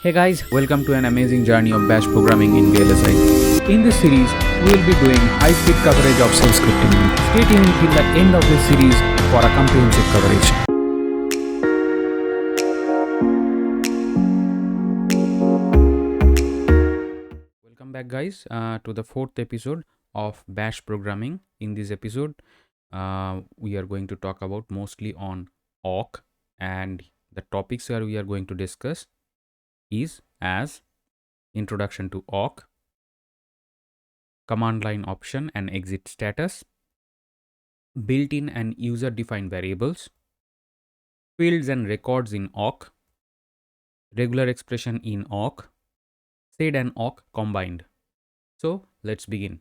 Hey guys, welcome to an amazing journey of Bash programming in VLSI. In this series, we will be doing high-speed coverage of shell scripting. Stay tuned till the end of this series for a comprehensive coverage. Welcome back guys to the fourth episode of Bash programming. In this episode, we are going to talk about mostly on awk, and the topics where we are going to discuss is as introduction to awk, command line option and exit status, built-in and user-defined variables, fields and records in awk, regular expression in awk, sed and awk combined. So let's begin.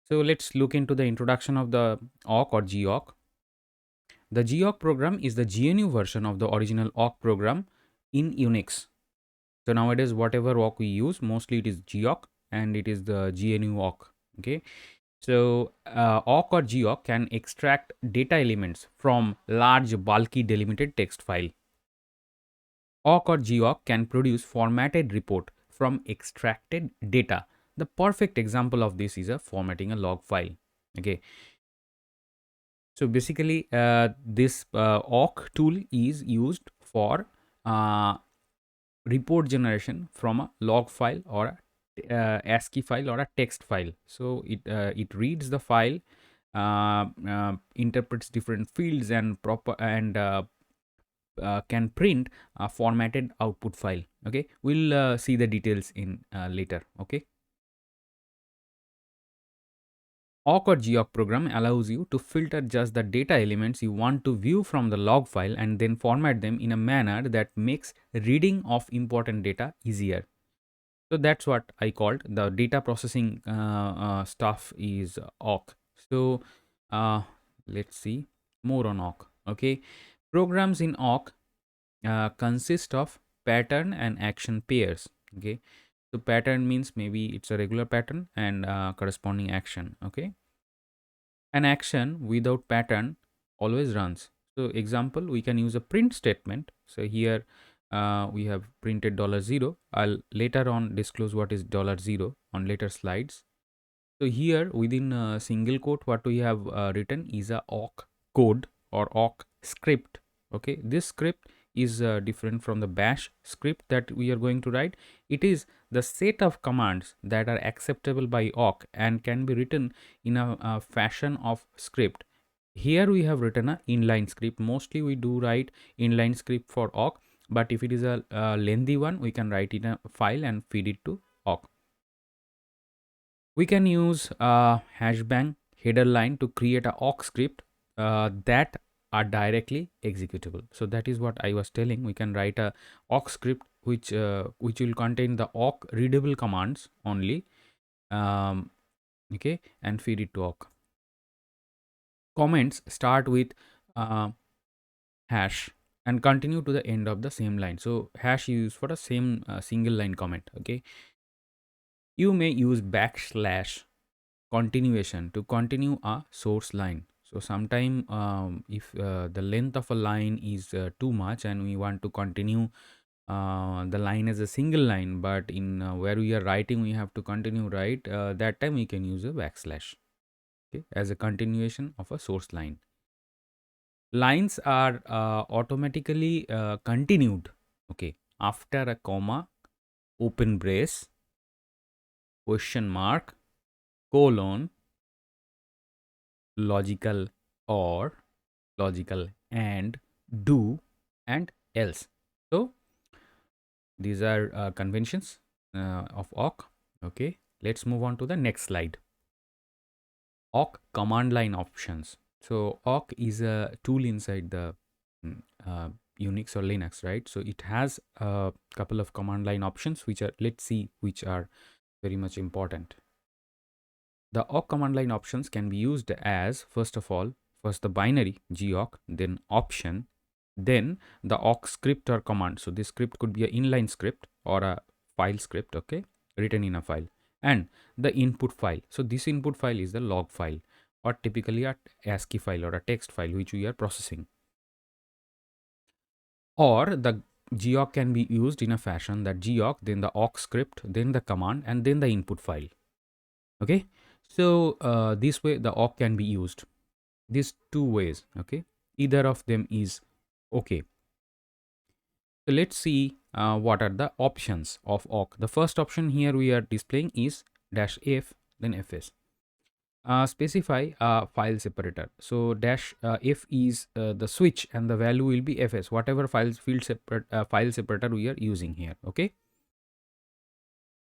So let's look into the introduction of the awk or gawk. The gawk program is the GNU version of the original awk program in Unix. So nowadays whatever awk we use, mostly it is gawk and it is the GNU awk. Okay. So awk or gawk can extract data elements from large bulky delimited text file. Awk or gawk can produce formatted report from extracted data. The perfect example of this is formatting a log file. Okay. So basically this awk tool is used for report generation from a log file or a ASCII file or a text file. So it reads the file, interprets different fields and can print a formatted output file. Okay, we'll see the details in later. Okay. Awk or gawk program allows you to filter just the data elements you want to view from the log file and then format them in a manner that makes reading of important data easier. So that's what I called the data processing stuff is awk. So let's see more on awk. Okay, programs in awk consist of pattern and action pairs. Okay, so pattern means maybe it's a regular pattern and corresponding action. Okay, an action without pattern always runs. So example, we can use a print statement. So here we have printed $0. I'll later on disclose what is $0 on later slides. So here within a single quote, what we have written is a awk code or awk script. Okay, this script is different from the bash script that we are going to write. It is the set of commands that are acceptable by awk and can be written in a fashion of script. Here we have written a inline script. Mostly we do write inline script for awk, but if it is a lengthy one, we can write in a file and feed it to awk. We can use hashbang header line to create a awk script that are directly executable. So that is what I was telling. We can write a awk script which will contain the awk readable commands only, okay, and feed it to awk. Comments start with hash and continue to the end of the same line. So hash is used for a same single line comment. Okay, you may use backslash continuation to continue a source line. So sometime if the length of a line is too much and we want to continue the line as a single line, but in where we are writing we have to continue, right? That time we can use a backslash, okay, as a continuation of a source line. Lines are automatically continued, okay, after a comma, open brace, question mark, colon, logical or, logical and, do and else. So these are conventions of awk. Okay, let's move on to the next slide. Awk command line options. So awk is a tool inside the Unix or Linux, right? So it has a couple of command line options which are, let's see, which are very much important. The awk command line options can be used as, first the binary gawk, then option, then the awk script or command. So this script could be an inline script or a file script, okay, written in a file, and the input file. So this input file is the log file or typically a ASCII file or a text file which we are processing, or the geoc can be used in a fashion that geoc, then the awk script, then the command, and then the input file. Okay, so this way the awk can be used. These two ways. Okay, either of them is okay. So let's see what are the options of awk. The first option here we are displaying is -f, then fs. Specify a file separator. So -f is the switch and the value will be fs, whatever file separator we are using here. Okay.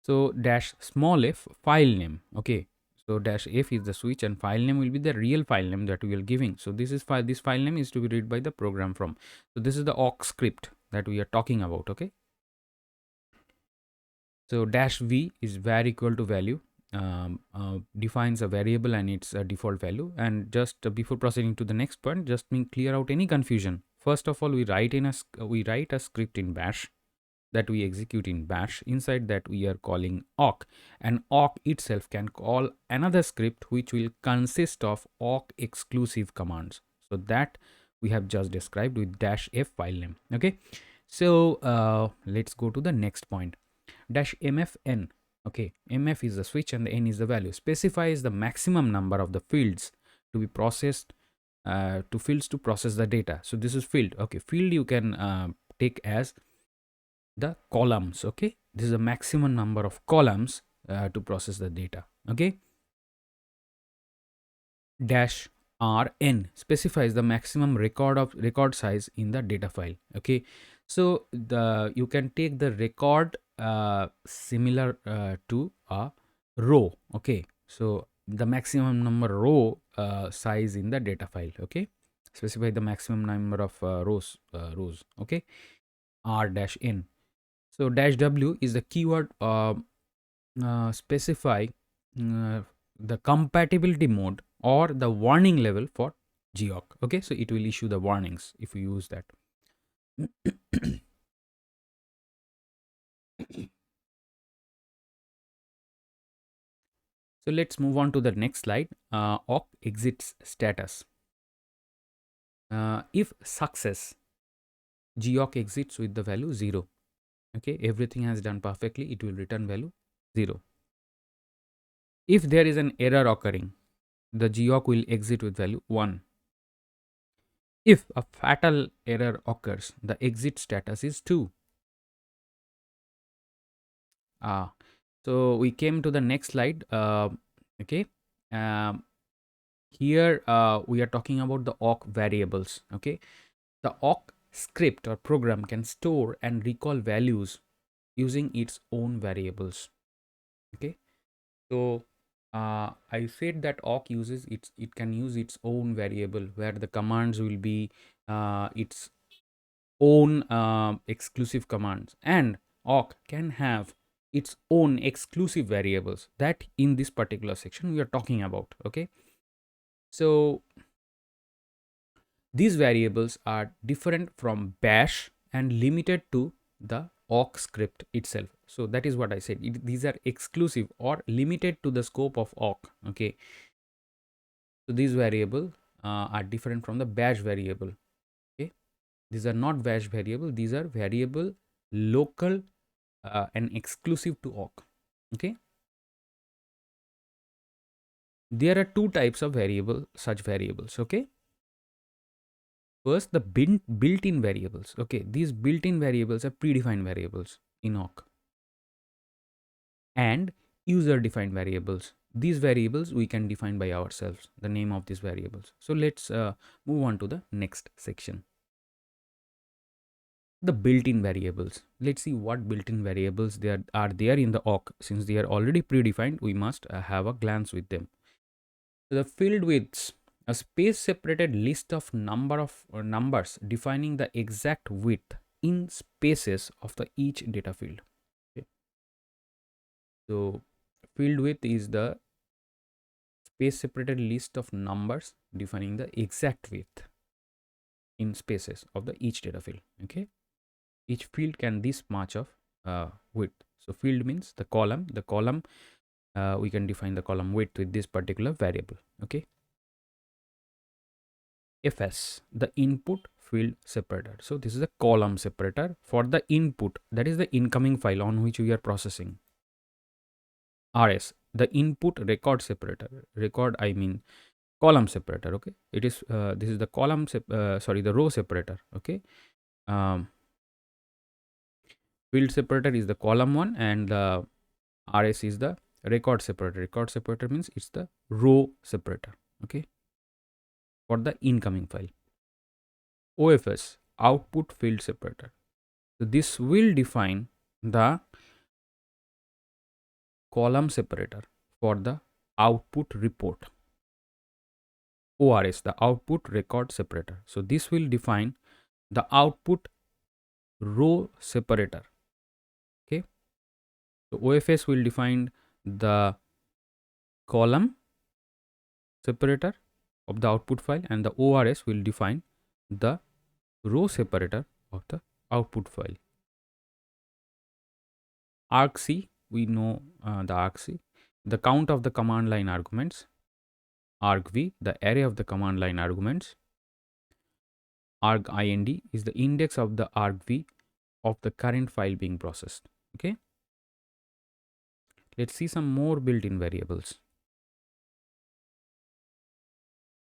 So -small f file name. Okay. So -f is the switch and file name will be the real file name that we are giving. So this file name is to be read by the program from. So this is the awk script that we are talking about. Okay. So -v is var equal to value, defines a variable and its default value. And just before proceeding to the next point, just clear out any confusion. First of all, we write a script in bash that we execute in bash. Inside that we are calling awk, and awk itself can call another script which will consist of awk exclusive commands. So that we have just described with -f file name. Okay, so let's go to the next point. -mfn. Okay, mf is the switch and the n is the value. Specifies the maximum number of the fields to be processed, to process the data. So this is field. Okay, field you can take as the columns. Okay, this is the maximum number of columns to process the data. Okay, -rn specifies the maximum record size in the data file. Okay, so you can take the record similar to a row. Okay, so the maximum number row size in the data file. Okay, specify the maximum number of rows. Okay, r-n. So -w is the keyword specify the compatibility mode or the warning level for geoc. Okay, so it will issue the warnings if you use that. So let's move on to the next slide. Awk exits status. If success, geoc exits with the value 0. Okay, everything has done perfectly, it will return value 0. If there is an error occurring, the geoc will exit with value 1. If a fatal error occurs, the exit status is 2. So we came to the next slide. Okay, here we are talking about the awk variables. Okay, the awk script or program can store and recall values using its own variables. Okay, so I said that awk it can use its own variable where the commands will be its own exclusive commands, and awk can have its own exclusive variables that in this particular section we are talking about. Okay, so these variables are different from bash and limited to the awk script itself. So that is what I said, these are exclusive or limited to the scope of awk. Okay, so these variables are different from the bash variable. Okay, these are not bash variable, these are variable local and exclusive to awk. Okay, there are two types of such variables. Okay, first the built-in variables. Okay, these built-in variables are predefined variables in awk, and user defined variables. These variables we can define by ourselves, the name of these variables. So let's move on to the next section. The built-in variables. Let's see what built-in variables are there in the awk. Since they are already predefined, we must have a glance with them. So the field widths, a space separated list of numbers defining the exact width in spaces of the each data field. Okay. So field width is the space separated list of numbers defining the exact width in spaces of the each data field. Okay, each field can this much of width. So field means the column we can define the column width with this particular variable. Okay, fs, the input field separator. So this is a column separator for the input, that is the incoming file on which we are processing. RS, the input record separator. Record, I mean column separator. Okay, it is this is the column the row separator. Okay, field separator is the column one, and the RS is the record separator. Record separator means it's the row separator. Okay, for the incoming file. OFS, output field separator. So this will define the column separator for the output report. ORS, the output record separator. So this will define the output row separator. Okay, so OFS will define the column separator of the output file, and the ORS will define the row separator of the output file. argc, we know the argc, the count of the command line arguments. argv, the array of the command line arguments. argind is the index of the argv of the current file being processed. Okay, let's see some more built-in variables.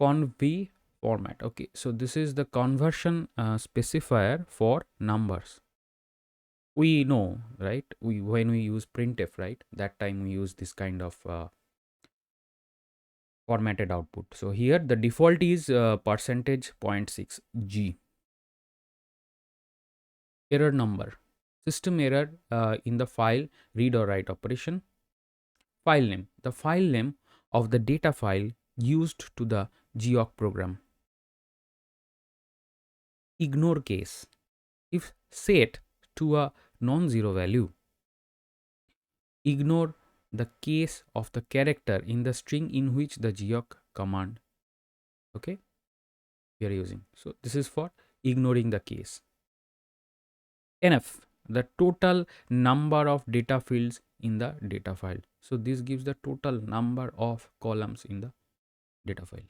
Conv format. Okay, so this is the conversion specifier for numbers. We know, right, when we use printf, right, that time we use this kind of formatted output. So here the default is %.6 g. Error number, system error in the file read or write operation. File name, the file name of the data file used to the geoc program. Ignore case, if set to a non-zero value, ignore the case of the character in the string in which the geoc command, okay, we are using. So this is for ignoring the case. NF, the total number of data fields in the data file. So this gives the total number of columns in the data file.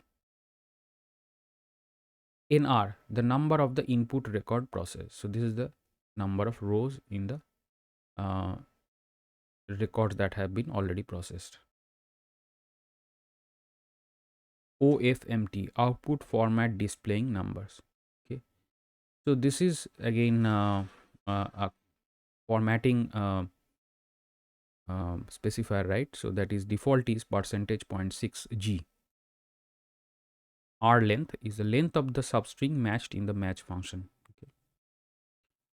NR, the number of the input record process. So this is the number of rows in the records that have been already processed. OFMT, output format displaying numbers. Okay, so this is again a formatting specifier, right? So that is default is %.6 g. R length is the length of the substring matched in the match function. Okay.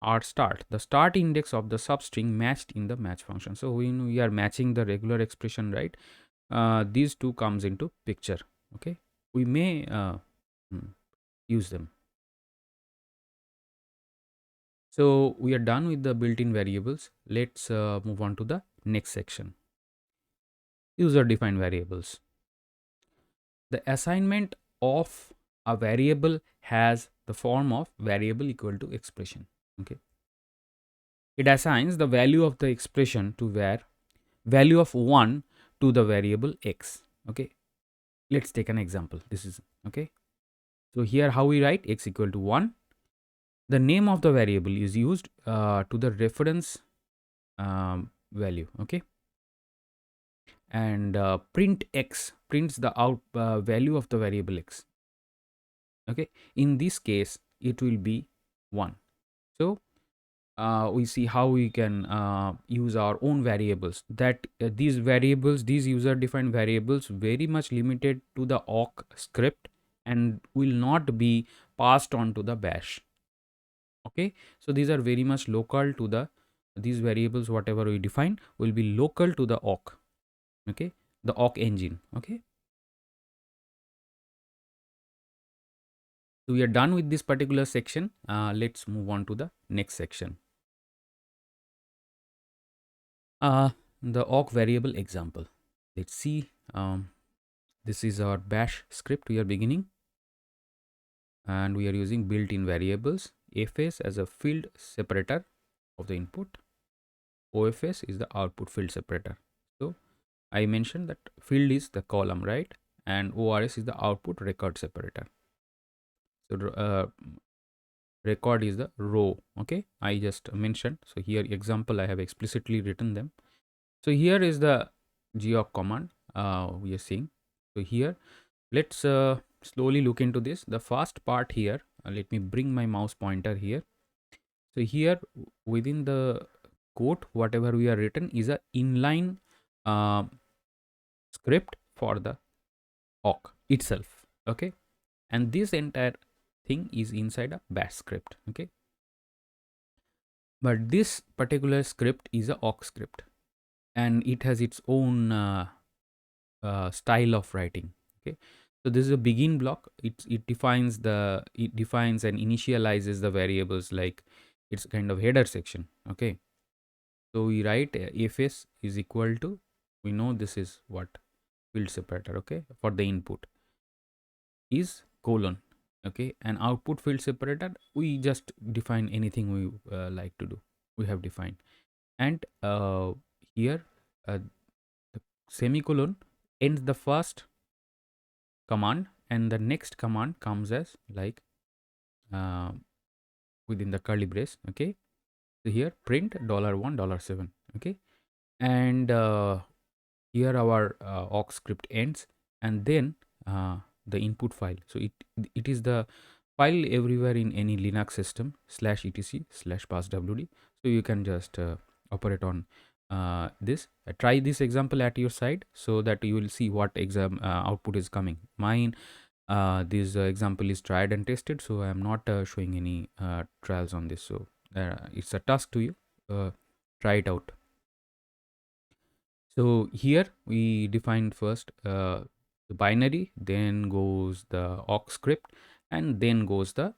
R start, the start index of the substring matched in the match function. So when we are matching the regular expression, right, these two comes into picture. Okay, we may use them. So we are done with the built-in variables. Let's move on to the next section. User defined variables. The assignment of a variable has the form of variable equal to expression. Okay, it assigns the value of the expression to where value of 1 to the variable x. Okay, let's take an example. This is okay. So here how we write x equal to 1. The name of the variable is used to the reference value. Okay, and print x prints the out value of the variable x. Okay, in this case it will be 1. So we see how we can use our own variables, that these variables, these user defined variables, very much limited to the awk script and will not be passed on to the bash. Okay, so these are very much local to the, these variables whatever we define will be local to the awk. Okay, the awk engine. Okay, so we are done with this particular section. Let's move on to the next section. The awk variable example. Let's see. This is our bash script we are beginning, and we are using built-in variables. fs as a field separator of the input. OFS is the output field separator. So I mentioned that field is the column, right? And ORS is the output record separator. So record is the row. Okay, I just mentioned. So here example I have explicitly written them. So here is the geoc command we are seeing. So here let's slowly look into this. The first part here, let me bring my mouse pointer here. So here within the code, whatever we are written is a inline uh, script for the awk itself. Okay, and this entire thing is inside a bash script. Okay, but this particular script is a awk script, and it has its own style of writing. Okay, so this is a begin block. It defines and initializes the variables, like it's kind of header section. Okay, so we write fs is equal to, we know this is what, field separator. Okay, for the input is colon. Okay, and output field separator, we just define anything we like to do, we have defined. And here the semicolon ends the first command, and the next command comes as like uh, within the curly brace. Okay, so here print $1 $7. Okay, and here our awk script ends, and then the input file. So it is the file everywhere in any Linux system /etc/passwd. So you can just operate on this. Try this example at your side so that you will see what exam output is coming. Mine this example is tried and tested, so I am not showing any trials on this. So it's a task to you. Try it out. So here we defined first the binary, then goes the awk script, and then goes the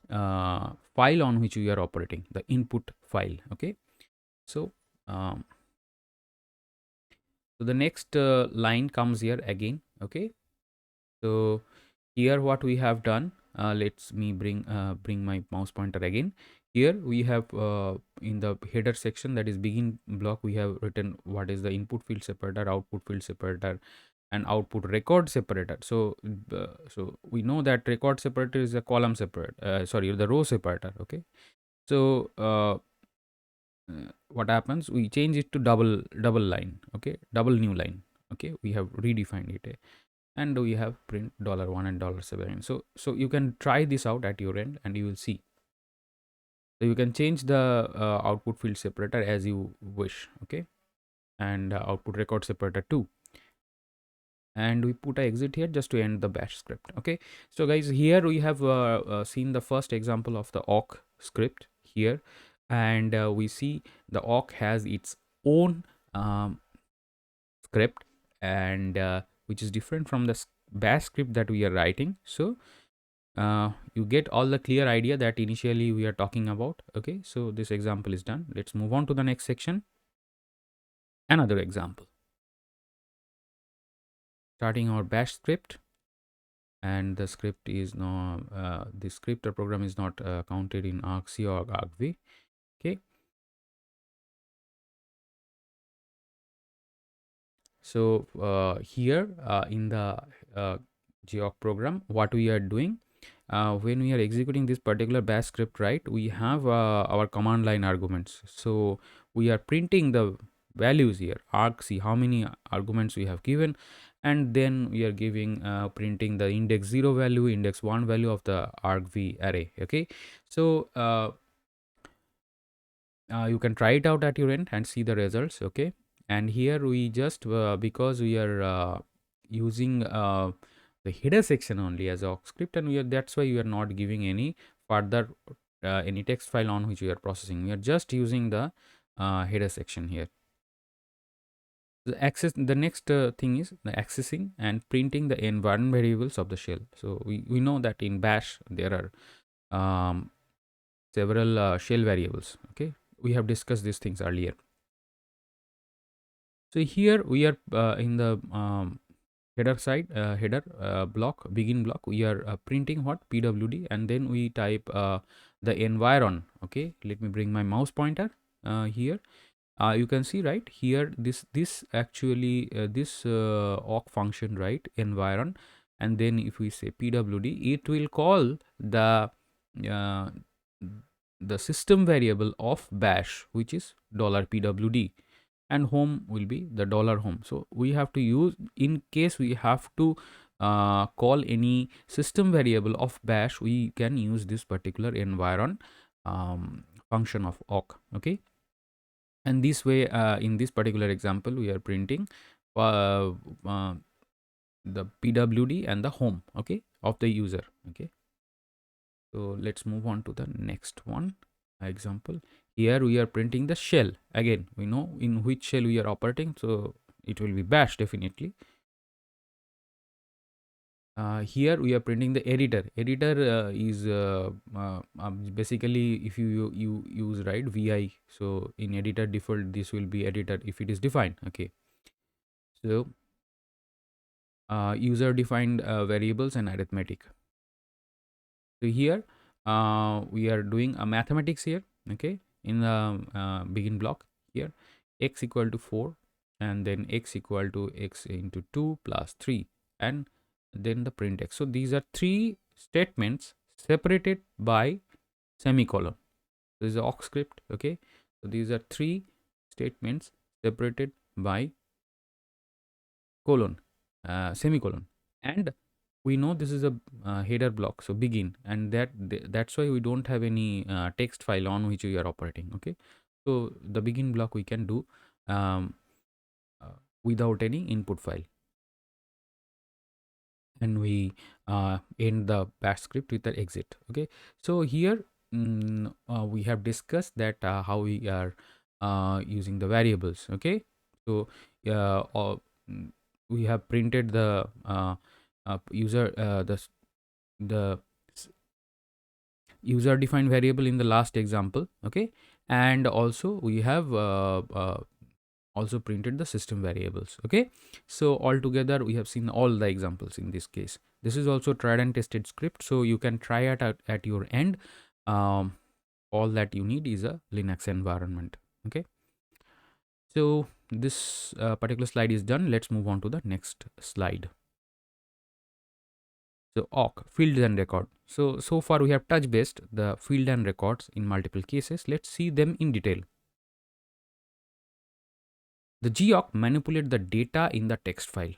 file on which we are operating, the input file. Okay, so so the next line comes here again. Okay, so here what we have done, let's me bring my mouse pointer again. Here we have in the header section, that is begin block, we have written what is the input field separator, output field separator, and output record separator. So so we know that record separator is a column separator, sorry, the row separator. Okay, so what happens, we change it to double line. Okay, double new line. Okay, we have redefined it, and we have print $1 and $7. So you can try this out at your end, and you will see. So you can change the output field separator as you wish. Okay, and output record separator too. And we put a exit here just to end the bash script. Okay, so guys, here we have seen the first example of the awk script here, and we see the awk has its own script, and which is different from the bash script that we are writing. So you get all the clear idea that initially we are talking about. Okay, so this example is done. Let's move on to the next section. Another example, starting our bash script, and the script is no the script or program is not counted in argc or argv. Okay, so here in the geoc program, what we are doing, when we are executing this particular bash script, right, we have our command line arguments. So we are printing the values here, argc, how many arguments we have given, and then we are giving printing the index 0 value, index 1 value of the argv array. Okay, so you can try it out at your end and see the results. Okay, and here we just because we are using the header section only as awk script, and that's why we are not giving any further any text file on which we are processing. We are just using the header section here. The next thing is the accessing and printing the environment variables of the shell. So we know that in bash there are several shell variables. Okay, we have discussed these things earlier. So here we are in the header side, header block, begin block, we are printing what, pwd, and then we type the environ. Okay, let me bring my mouse pointer here. You can see right here, this actually this awk function, right, environ, and then if we say pwd, it will call the the system variable of bash, which is $pwd, and home will be the $home. So we have to use, in case we have to call any system variable of bash, we can use this particular environ function of awk. Okay, and this way, in this particular example, we are printing uh, uh, the pwd and the home, okay, of the user. Okay, so let's move on to the next one example. Here we are printing the shell. Again, we know in which shell we are operating, so it will be bash definitely. Here we are printing the editor. Editor is basically, if you use, right, vi, so in editor default this will be editor if it is defined. Okay, so user defined variables and arithmetic. So here we are doing a mathematics here. Okay, in the begin block here, x equal to 4, and then x equal to x into 2 plus 3, and then the print x. So these are three statements separated by semicolon. This is the awk script. Okay, so these are three statements separated by colon, semicolon, and we know this is a header block, so begin, and that's why we don't have any text file on which we are operating. Okay, so the begin block we can do um, without any input file, and we end the bash script with the exit. Okay, so here we have discussed that how we are using the variables. Okay, so mm, we have printed the user the user defined variable in the last example. Okay, and also we have also printed the system variables. Okay, so altogether we have seen all the examples in this case. This is also tried and tested script, so you can try it out at your end. All that you need is a Linux environment. Okay, so this particular slide is done. Let's move on to the next slide. So awk, fields and record. So far we have touch based the field and records in multiple cases. Let's see them in detail. The geawk manipulate the data in the text file,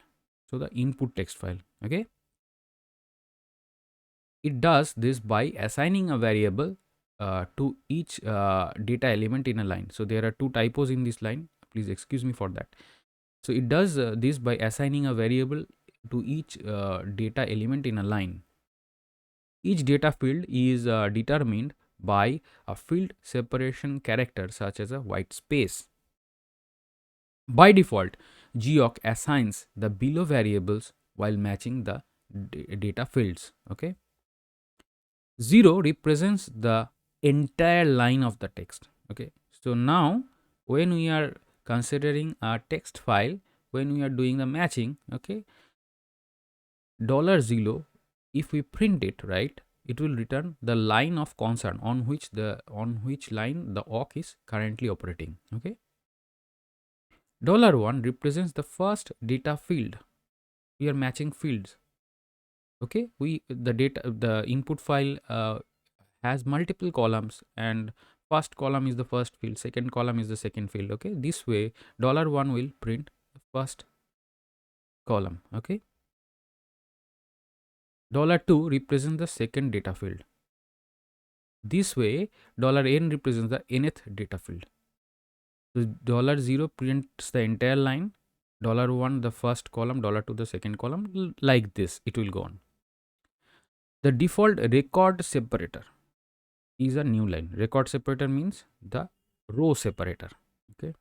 so the input text file. Okay, it does this by assigning a variable to each data element in a line. So there are two typos in this line, please excuse me for that. So it does this by assigning a variable to each data element in a line. Each data field is determined by a field separation character such as a white space. By default, geawk assigns the below variables while matching the data fields. Okay, 0 represents the entire line of the text. Okay, so now when we are considering a text file, when we are doing the matching, okay, $0, if we print it, right, it will return the line of concern on which line the awk is currently operating. Okay, $1 represents the first data field. We are matching fields. Okay, the input file has multiple columns, and first column is the first field, second column is the second field. Okay, this way $1 will print the first column. Okay, $2 represents the second data field. This way $n represents the nth data field. So $0 prints the entire line, $1 the first column, $2 the second column, like this it will go on. The default record separator is a new line. Record separator means the row separator. Okay,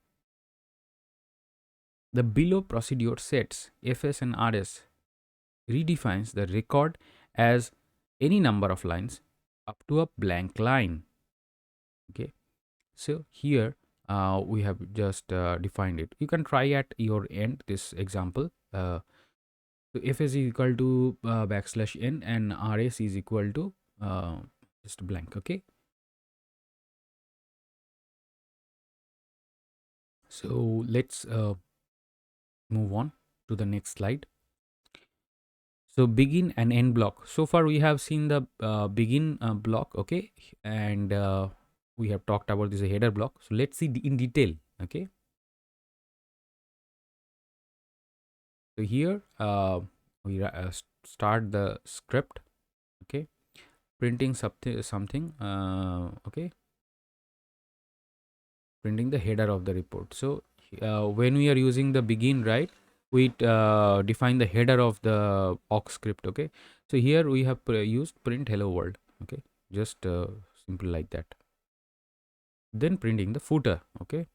the below procedure sets fs and rs redefines the record as any number of lines up to a blank line. Okay, so here we have just defined it. You can try at your end this example. So fs is equal to \n and rs is equal to just blank. Okay, so let's move on to the next slide. So begin and end block. So far we have seen the begin block, okay, and we have talked about this header block. So let's see in detail, okay. So here we start the script, okay, printing something, okay, printing the header of the report. So when we are using the begin, right, we define the header of the awk script, okay. So here we have used print hello world, okay, just simple like that. Then printing the footer, okay,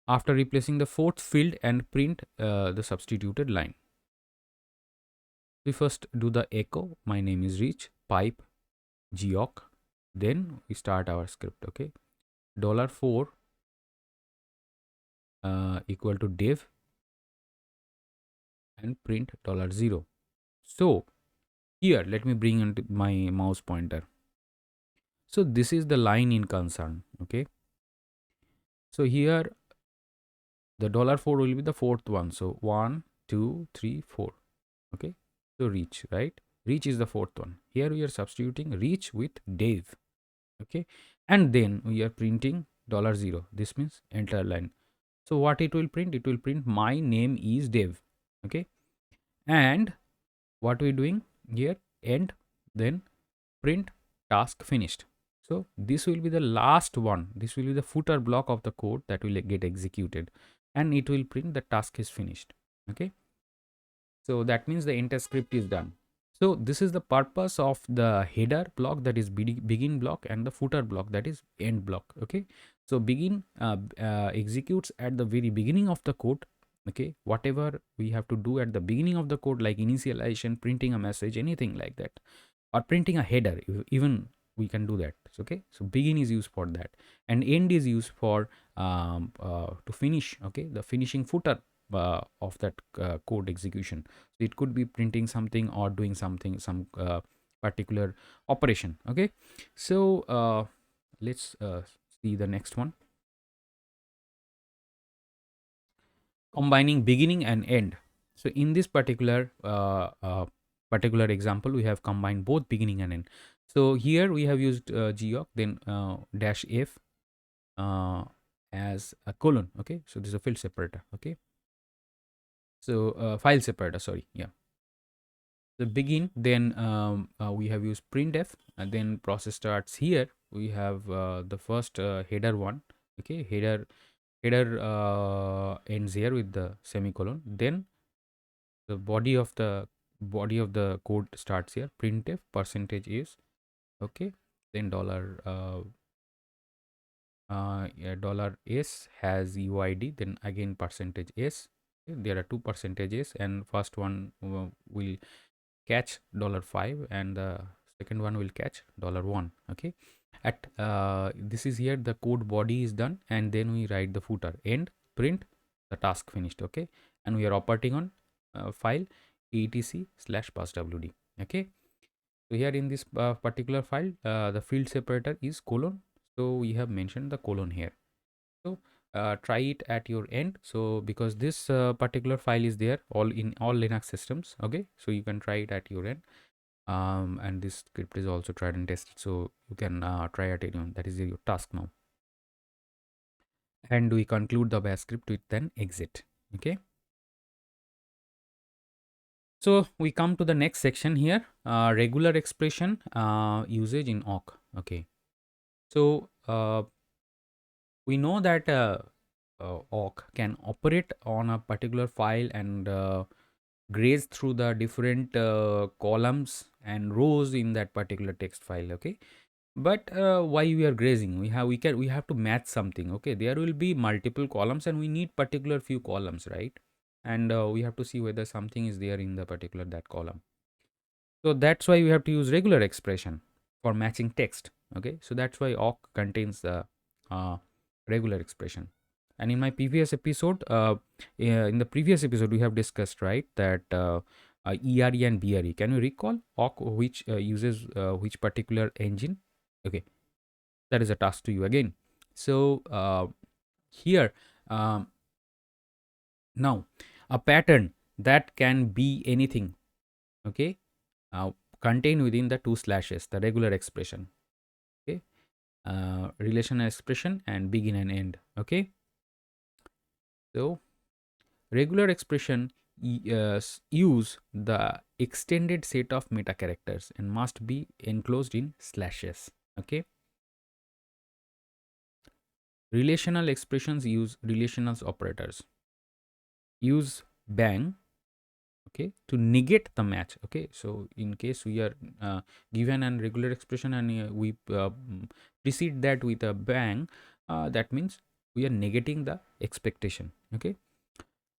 after replacing the fourth field and print the substituted line. We first do the echo, my name is Rich, pipe geoc, then we start our script, okay. $4 equal to dev and print $0. So here let me bring into my mouse pointer. So this is the line in concern, okay. So here the $4 will be the fourth one. So 1, 2, 3, 4, okay. So reach, right, reach is the fourth one. Here we are substituting reach with dev, okay, and then we are printing $0. This means enter line. So what it will print? It will print my name is Dev, okay, and what we doing here, end, then print task finished. So this will be the last one. This will be the footer block of the code that will get executed, and it will print the task is finished, okay. So that means the entire script is done. So this is the purpose of the header block, that is begin block, and the footer block, that is end block, okay. So begin executes at the very beginning of the code, okay. Whatever we have to do at the beginning of the code, like initialization, printing a message, anything like that, or printing a header, even we can do that, okay. So begin is used for that, and end is used for to finish, okay, the finishing footer of that code execution. So it could be printing something or doing something, some particular operation, okay. So let's see the next one, combining beginning and end. So in this particular example, we have combined both beginning and end. So here we have used geoc, then -f as a colon, okay. So this is a field separator, okay. So file separator, sorry, yeah. The begin, then we have used printf, and then process starts. Here we have the first header one, okay. Header ends here with the semicolon, then the body of the code starts here, printf percentage is, okay, then yeah, $s has uid, then again percentage s, okay. There are two percentages, and first one will catch $5 and the second one will catch $1, okay. At this is here the code body is done, and then we write the footer, end, print the task finished, okay. And we are operating on file etc/passwd, okay. So here in this particular file the field separator is colon, so we have mentioned the colon here. So try it at your end. So because this particular file is there all in all Linux systems, okay, so you can try it at your end. And this script is also tried and tested, so you can try at anyone. That is your task now. And we conclude the bash script with then exit, okay. So we come to the next section here, regular expression usage in awk, okay. So we know that awk can operate on a particular file and graze through the different columns and rows in that particular text file, okay. But why we are grazing, we have to match something, okay. There will be multiple columns and we need particular few columns, right, and we have to see whether something is there in the particular that column. So that's why we have to use regular expression for matching text, okay. So that's why awk contains the regular expression. And in my previous episode, in the previous episode we have discussed, right, that ERE and BRE, can you recall awk which uses which particular engine, okay. That is a task to you again. So here now a pattern that can be anything, okay, contained within the two slashes, the regular expression, okay, relational expression and begin and end, okay. So regular expression use the extended set of meta characters and must be enclosed in slashes, okay. Relational expressions use relational operators, use bang, okay, to negate the match, okay. So in case we are given an regular expression and we precede that with a bang, that means we are negating the expectation, okay.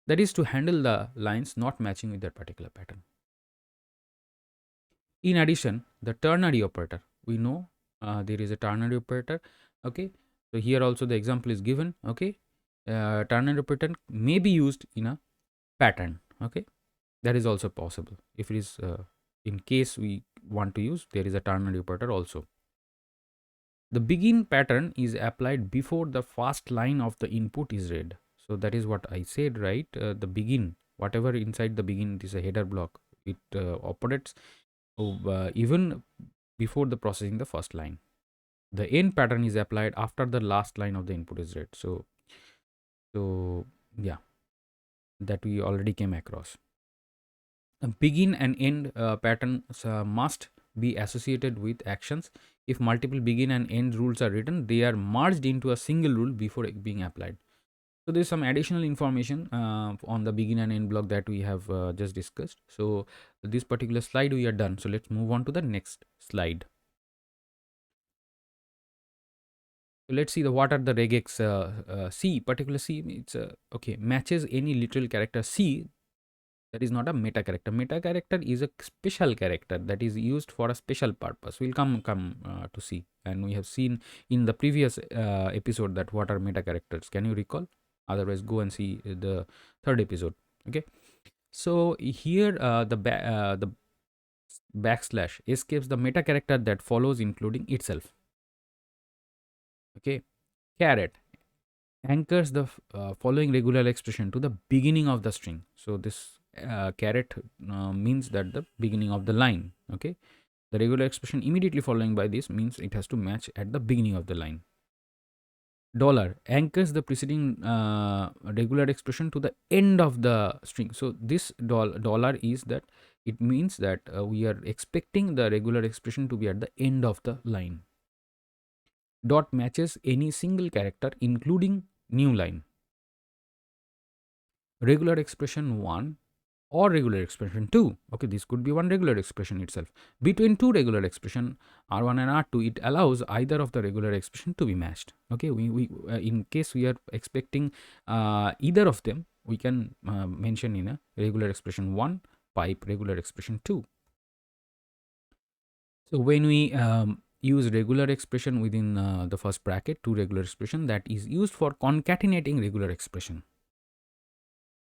That is to handle the lines not matching with that particular pattern. In addition, the ternary operator, we know there is a ternary operator, okay. So here also the example is given, okay. Ternary operator may be used in a pattern, okay. That is also possible if it is in case we want to use, there is a ternary operator also. The begin pattern is applied before the first line of the input is read. So that is what I said, right? The begin, whatever inside the begin, it is a header block, it operates even before the processing the first line. The end pattern is applied after the last line of the input is read. So yeah, that we already came across. Begin and end patterns must be associated with actions. If multiple begin and end rules are written, they are merged into a single rule before being applied. So there is some additional information on the begin and end block that we have just discussed. So this particular slide we are done. So let's move on to the next slide. So let's see the what are the regex C, particular C, it's okay, matches any literal character C. That is not a meta character. Meta character is a special character that is used for a special purpose. We'll come to see, and we have seen in the previous episode that what are meta characters. Can you recall? Otherwise, go and see the third episode. Okay. So here the backslash escapes the meta character that follows, including itself. Okay. Caret anchors the following regular expression to the beginning of the string. So this caret means that the beginning of the line, okay. The regular expression immediately following by this means it has to match at the beginning of the line. Dollar anchors the preceding regular expression to the end of the string. So this dollar is that it means that we are expecting the regular expression to be at the end of the line. Dot matches any single character including new line. Regular expression 1 or regular expression 2, okay, this could be one regular expression itself. Between two regular expression R1 and R2, it allows either of the regular expression to be matched, okay. We in case we are expecting either of them, we can mention in a regular expression 1 pipe regular expression 2. So when we use regular expression within the first bracket, two regular expression, that is used for concatenating regular expression.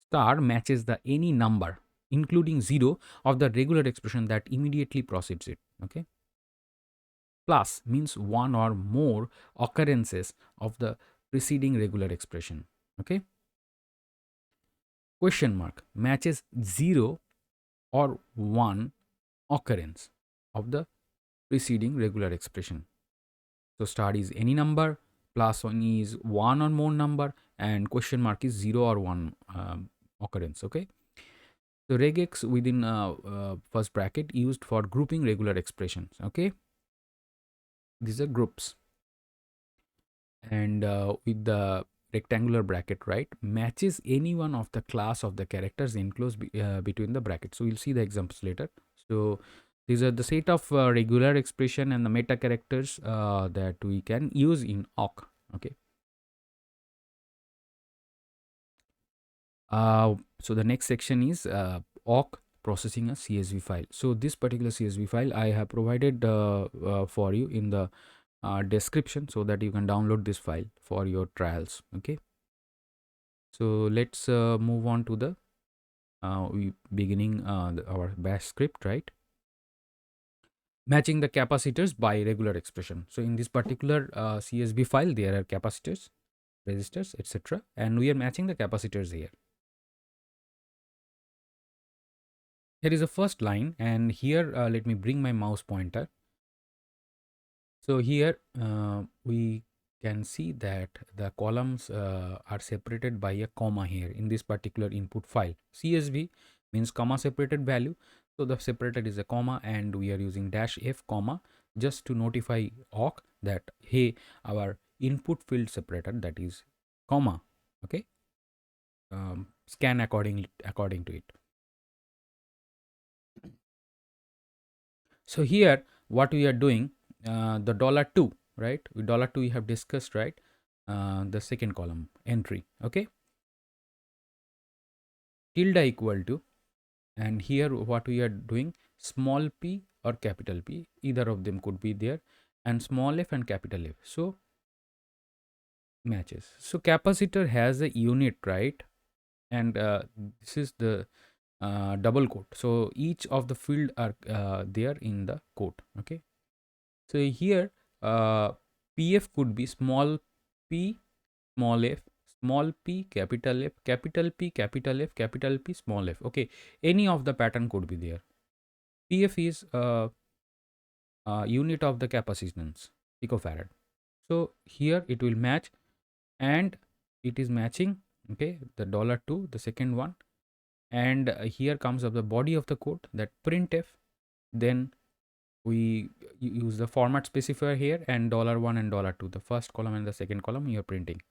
Star matches the any number including 0 of the regular expression that immediately precedes it, okay. Plus means one or more occurrences of the preceding regular expression, okay. Question mark matches 0 or 1 occurrence of the preceding regular expression. So star is any number, plus one is one or more number, and question mark is 0 or 1 occurrence, okay. So regex within first bracket used for grouping regular expressions, okay. These are groups, and with the rectangular bracket, right, matches any one of the class of the characters enclosed between the brackets. So we'll see the examples later. So these are the set of regular expression and the meta characters that we can use in awk, okay. So the next section is awk processing a CSV file. So this particular CSV file I have provided for you in the description, so that you can download this file for your trials, okay. So let's move on to the beginning our bash script, right. Matching the capacitors by regular expression. So in this particular CSV file, there are capacitors, resistors, etc., and we are matching the capacitors here. Here is the first line, and here let me bring my mouse pointer. So here we can see that the columns are separated by a comma here in this particular input file. CSV means comma separated value. So the separator is a comma, and we are using dash f comma just to notify awk that hey, our input field separator, that is comma, okay, scan according to it. So here what we are doing, the $2, right? With $2 we have discussed, right? The second column entry, okay, tilde equal to, and here what we are doing, small p or capital P, either of them could be there, and small f and capital F. So matches. So capacitor has a unit, right? And this is the double quote. So each of the field are there in the quote, okay. So here PF could be small p, small f, small p, capital F, capital P, capital F, capital P, small f. Okay, any of the pattern could be there. PF is unit of the capacitance, picofarad. So here it will match, and it is matching, okay, the $2, the second one, and here comes up the body of the code, that printf. Then we use the format specifier here, and $1 and $2, the first column and the second column you are printing,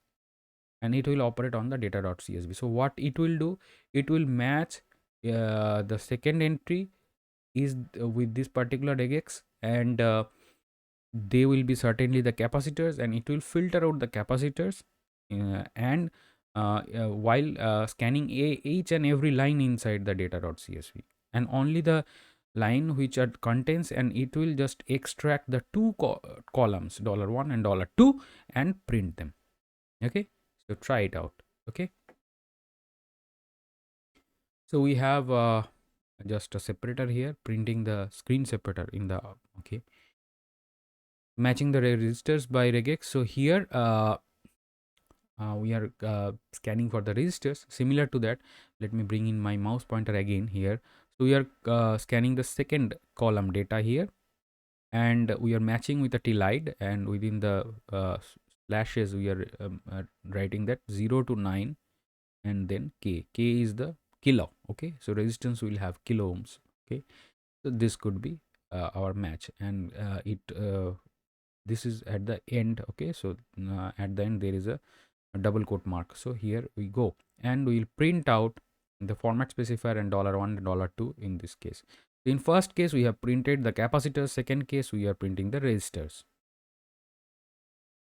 and it will operate on the data.csv. So what it will do, it will match the second entry is with this particular regex, and they will be certainly the capacitors, and it will filter out the capacitors, and while scanning each and every line inside the data.csv, and only the line which are contains, and it will just extract the two columns $1 and $2 and print them. Okay, so try it out. Okay, so we have just a separator here printing the screen separator in the, okay, matching the registers by regex. So here we are scanning for the registers. Similar to that, let me bring in my mouse pointer again here. So we are scanning the second column data here, and we are matching with the tilde, and within the slashes we are writing that 0 to 9, and then k is the kilo. Okay, so resistance will have kilo ohms. Okay, so this could be our match, and this is at the end. Okay, so at the end there is a double quote mark. So here we go, and we will print out the format specifier and $1 and $2 in this case. In first case we have printed the capacitors, second case we are printing the resistors.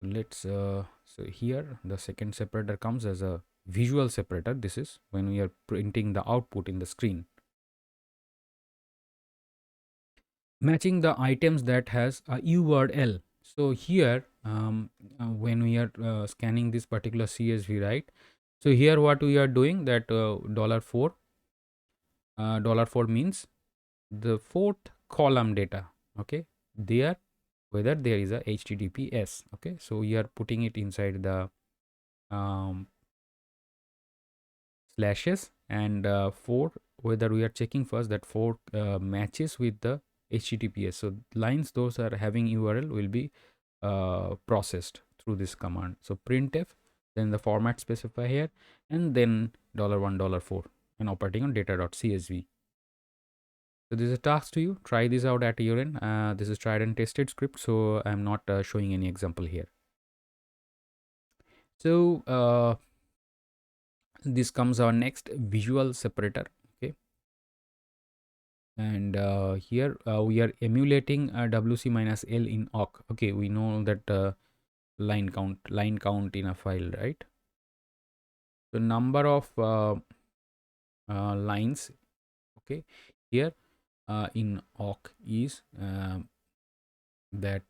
Let's so here the second separator comes as a visual separator. This is when we are printing the output in the screen, matching the items that has a URL. So here when we are scanning this particular CSV, right? So here what we are doing, that $4 means the fourth column data, okay, there, whether there is a HTTPS. Okay, so we are putting it inside the slashes, and 4, whether we are checking first that 4 matches with the HTTPS. So lines those are having URL will be processed through this command. So printf, then the format specifier here, and then $1 $4, and operating on data.csv. So this is a task to you. Try this out at your end. This is tried and tested script, so I'm not showing any example here. So this comes our next visual separator. Okay, and here we are emulating WC minus L in awk. Okay, we know that line count in a file, right? So number of lines, okay, here in awk is that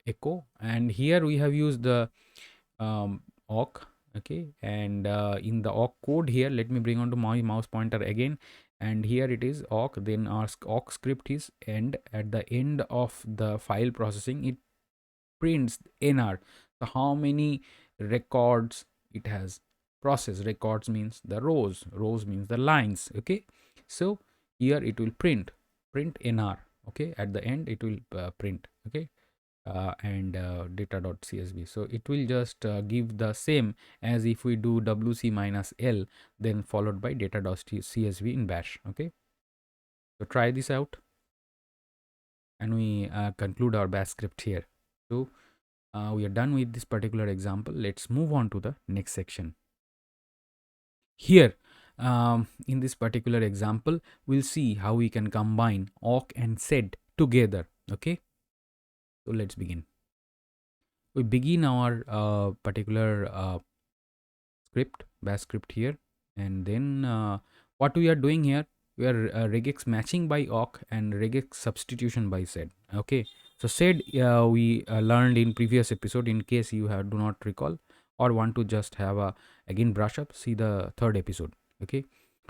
echo, and here we have used the awk. Okay, and in the awk code here, let me bring on to my mouse pointer again, and here it is awk, then our awk script is end. At the end of the file processing, it prints nr, so how many records it has processed. Records means the rows means the lines. Okay, so here it will print nr. Okay, at the end it will print. Okay, and data.csv. So it will just give the same as if we do wc minus l, then followed by data.csv in bash. Okay, so try this out, and we conclude our bash script here. So we are done with this particular example. Let's move on to the next section. Here in this particular example, we'll see how we can combine awk and sed together. Okay, so let's begin. We begin our particular script, bash script here, and then what we are doing here, we are regex matching by awk and regex substitution by sed. Okay, so sed we learned in previous episode. In case you do not recall or want to just have a again brush up, see the third episode. Okay,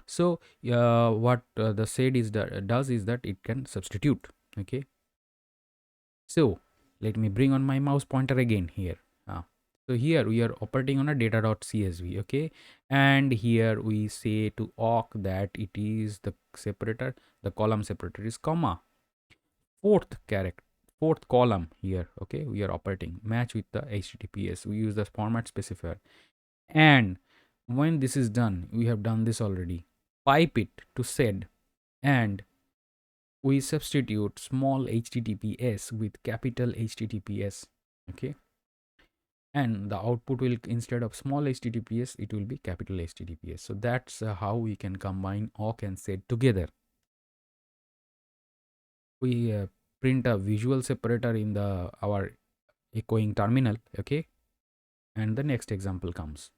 so what the sed does is that it can substitute. Okay, so let me bring on my mouse pointer again here. So here we are operating on a data.csv. Okay, and here we say to awk that it is the separator, the column separator is comma, fourth column here. Okay, we are operating match with the HTTPS. We use the format specifier, and when this is done, we have done this already, pipe it to sed, and we substitute small HTTPS with capital HTTPS. Okay, and the output will, instead of small HTTPS, it will be capital HTTPS. So that's how we can combine awk and sed together. We print a visual separator in our echoing terminal. Okay, and the next example comes.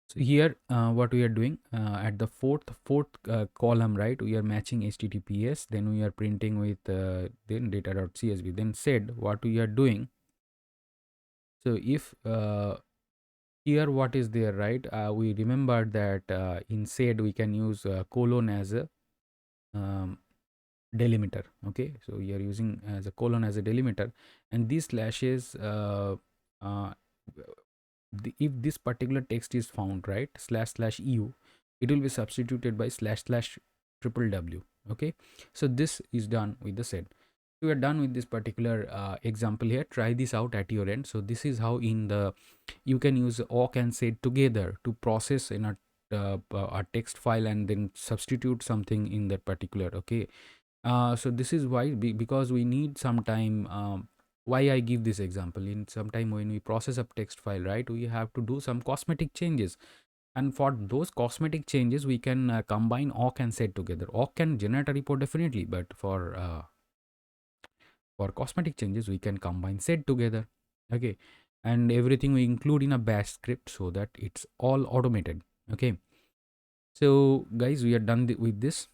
So here what we are doing at the fourth column, right, we are matching HTTPS, then we are printing with then data.csv, then sed. What we are doing, so if here what is there, right, we remembered that in sed we can use colon as a delimiter. Okay, so we are using as a colon as a delimiter, and these slashes if this particular text is found, right, //eu, it will be substituted by //ww. Okay, so this is done with the sed. We are done with this particular example here. Try this out at your end. So this is how you can use awk and sed together to process in a text file and then substitute something in that particular. Okay, so this is why, because we need some time. Why I give this example, in some time when we process a text file, right, we have to do some cosmetic changes, and for those cosmetic changes we can combine awk and sed together. Awk can generate a report definitely, but for cosmetic changes we can combine sed together. Okay, and everything we include in a bash script so that it's all automated. Okay, so guys, we are done with this,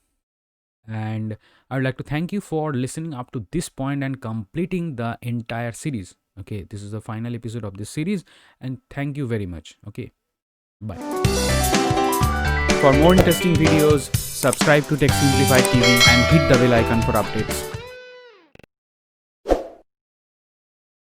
and I would like to thank you for listening up to this point and completing the entire series. Okay, this is the final episode of this series, and thank you very much. Okay, bye. For more interesting videos, subscribe to Tech Simplified TV and hit the bell icon for updates.